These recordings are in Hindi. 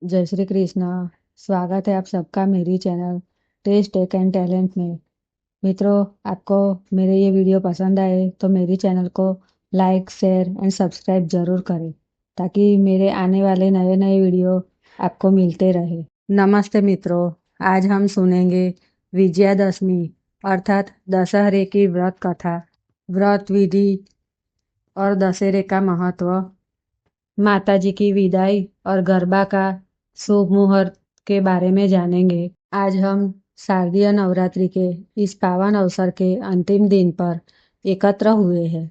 जय श्री कृष्णा। स्वागत है आप सबका मेरी channel test tech and talent में। मित्रों, आपको मेरे ये वीडियो पसंद आए तो मेरी चैनल को लाइक शेयर एंड सब्सक्राइब जरूर करें ताकि मेरे आने वाले नए नए वीडियो आपको मिलते रहे। नमस्ते मित्रों, आज हम सुनेंगे विजयादशमी अर्थात दशहरे की व्रत कथा, व्रत विधि और दशहरे का महत्व, माताजी की विदाई और गरबा का शुभ मुहूर्त के बारे में जानेंगे। आज हम शारदीय नवरात्रि के इस पावन अवसर के अंतिम दिन पर एकत्र हुए हैं।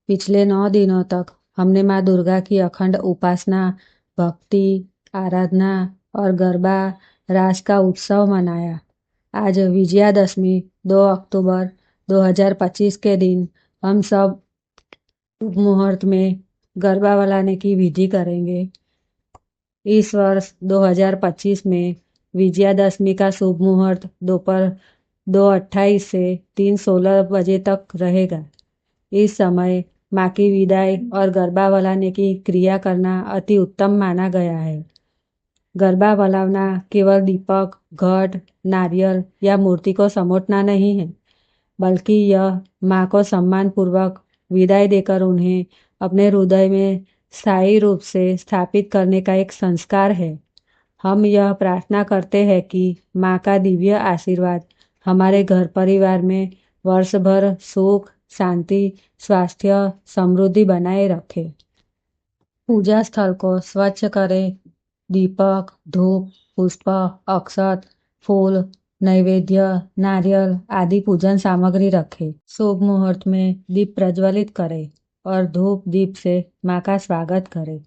पिछले 9 दिनों तक हमने माँ दुर्गा की अखंड उपासना, भक्ति, आराधना और गरबा रास का उत्सव मनाया। आज विजयादशमी 2 अक्टूबर 2025 के दिन हम सब शुभ मुहूर्त में गरबा वलाने की विधि करेंगे। इस वर्ष 2025 में विजयादशमी का शुभ मुहूर्त दोपहर 2:28 से 3:16 बजे तक रहेगा। इस समय माँ की विदाई और गरबा वलाने की क्रिया करना अति उत्तम माना गया है। गरबा वलाना केवल दीपक, घट, नारियल या मूर्ति को समेटना नहीं है, बल्कि यह माँ को सम्मान पूर्वक विदाई देकर उन्हें अपने हृदय में स्थायी रूप से स्थापित करने का एक संस्कार है। हम यह प्रार्थना करते हैं कि माँ का दिव्य आशीर्वाद हमारे घर परिवार में वर्ष भर सुख, शांति, स्वास्थ्य, समृद्धि बनाए रखे। पूजा स्थल को स्वच्छ करें। दीपक, धूप, पुष्प, अक्षत, फूल, नैवेद्य, नारियल आदि पूजन सामग्री रखें। शुभ मुहूर्त में दीप प्रज्वलित करें और धूप दीप से माँ का स्वागत करें।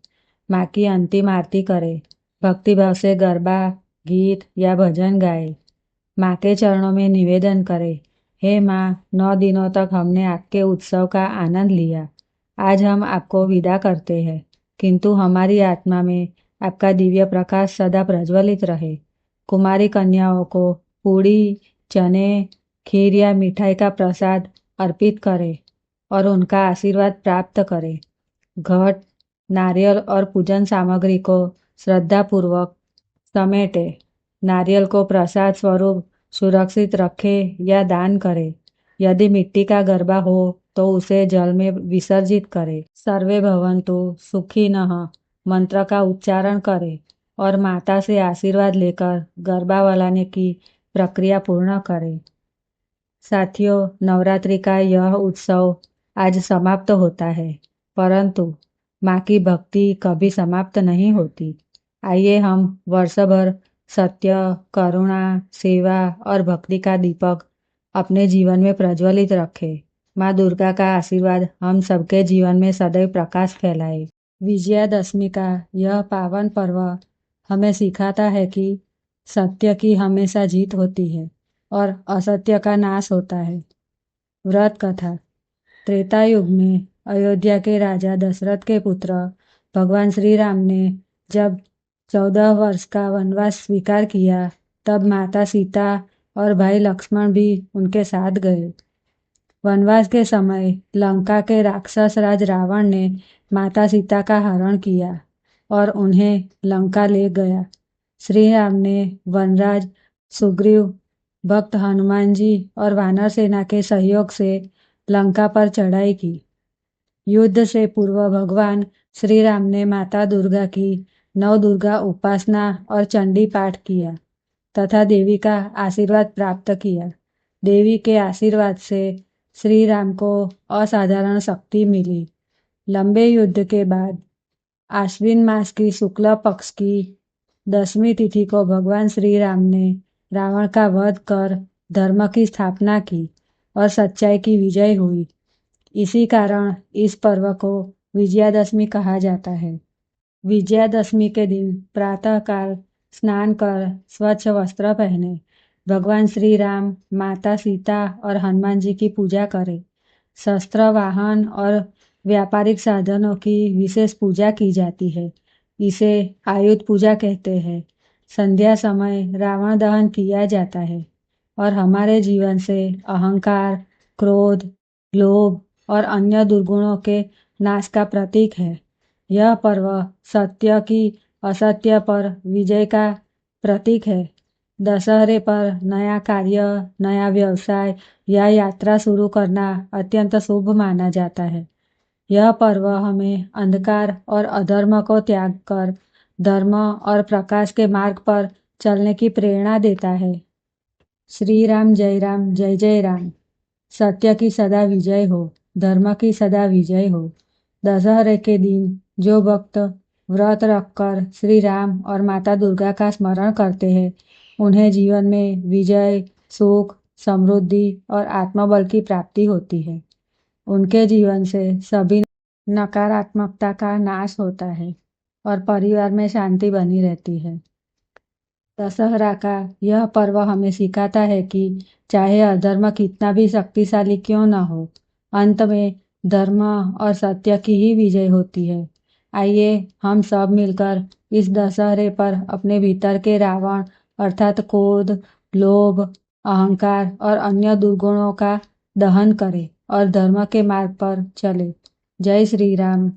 माँ की अंतिम आरती करें। भक्तिभाव से गरबा, गीत या भजन गाए। माँ के चरणों में निवेदन करें, हे माँ, 9 दिनों तक हमने आपके उत्सव का आनंद लिया। आज हम आपको विदा करते हैं, किंतु हमारी आत्मा में आपका दिव्य प्रकाश सदा प्रज्वलित रहे। कुमारी कन्याओं को पूड़ी, चने, खीर या मिठाई का प्रसाद अर्पित करें और उनका आशीर्वाद प्राप्त करें। घट, नारियल और पूजन सामग्री को श्रद्धापूर्वक समेटे। नारियल को प्रसाद स्वरूप सुरक्षित रखें या दान करें। यदि मिट्टी का गरबा हो तो उसे जल में विसर्जित करें। सर्वे भवन्तु सुखिनः मंत्र का उच्चारण करें और माता से आशीर्वाद लेकर गरबा वलाने की प्रक्रिया पूर्ण करें। साथियों, नवरात्रि का यह उत्सव आज समाप्त होता है, परंतु माँ की भक्ति कभी समाप्त नहीं होती। आइए हम वर्ष भर सत्य, करुणा, सेवा और भक्ति का दीपक अपने जीवन में प्रज्वलित रखें। माँ दुर्गा का आशीर्वाद हम सबके जीवन में सदैव प्रकाश फैलाए। विजयादशमी का यह पावन पर्व हमें सिखाता है कि सत्य की हमेशा जीत होती है और असत्य का नाश होता है। व्रत कथा। त्रेता युग में अयोध्या के राजा दशरथ के पुत्र भगवान श्री राम ने जब 14 वर्ष का वनवास स्वीकार किया, तब माता सीता और भाई लक्ष्मण भी उनके साथ गए। वनवास के समय लंका के राक्षस राज रावण ने माता सीता का हरण किया और उन्हें लंका ले गया। श्री राम ने वनराज सुग्रीव, भक्त हनुमान जी और वानर सेना के सहयोग से लंका पर चढ़ाई की। युद्ध से पूर्व भगवान श्री राम ने माता दुर्गा की नवदुर्गा उपासना और चंडी पाठ किया तथा देवी का आशीर्वाद प्राप्त किया। देवी के आशीर्वाद से श्री राम को असाधारण शक्ति मिली। लंबे युद्ध के बाद आश्विन मास की शुक्ल पक्ष की 10वीं तिथि को भगवान श्री राम ने रावण का वध कर धर्म की स्थापना की और सच्चाई की विजय हुई। इसी कारण इस पर्व को विजयादशमी कहा जाता है। विजयादशमी के दिन प्रातःकाल स्नान कर स्वच्छ वस्त्र पहने, भगवान श्री राम, माता सीता और हनुमान जी की पूजा करें। शस्त्र, वाहन और व्यापारिक साधनों की विशेष पूजा की जाती है। इसे आयुध पूजा कहते हैं। संध्या समय रावण दहन किया जाता है और हमारे जीवन से अहंकार, क्रोध, लोभ और अन्य दुर्गुणों के नाश का प्रतीक है। यह पर्व सत्य की असत्य पर विजय का प्रतीक है। दशहरे पर नया कार्य, नया व्यवसाय या यात्रा शुरू करना अत्यंत शुभ माना जाता है। यह पर्व हमें अंधकार और अधर्म को त्याग कर धर्म और प्रकाश के मार्ग पर चलने की प्रेरणा देता है। श्री राम, जय जय राम। सत्य की सदा विजय हो, धर्म की सदा विजय हो। दशहरे के दिन जो भक्त व्रत रखकर श्री राम और माता दुर्गा का स्मरण करते हैं, उन्हें जीवन में विजय, सुख, समृद्धि और आत्मबल की प्राप्ति होती है। उनके जीवन से सभी नकारात्मकता का नाश होता है और परिवार में शांति बनी रहती है। दशहरा का यह पर्व हमें सिखाता है कि चाहे अधर्म कितना भी शक्तिशाली क्यों न हो, अंत में धर्म और सत्य की ही विजय होती है। आइए हम सब मिलकर इस दशहरे पर अपने भीतर के रावण अर्थात क्रोध, लोभ, अहंकार और अन्य दुर्गुणों का दहन करें और धर्म के मार्ग पर चले। जय श्री राम।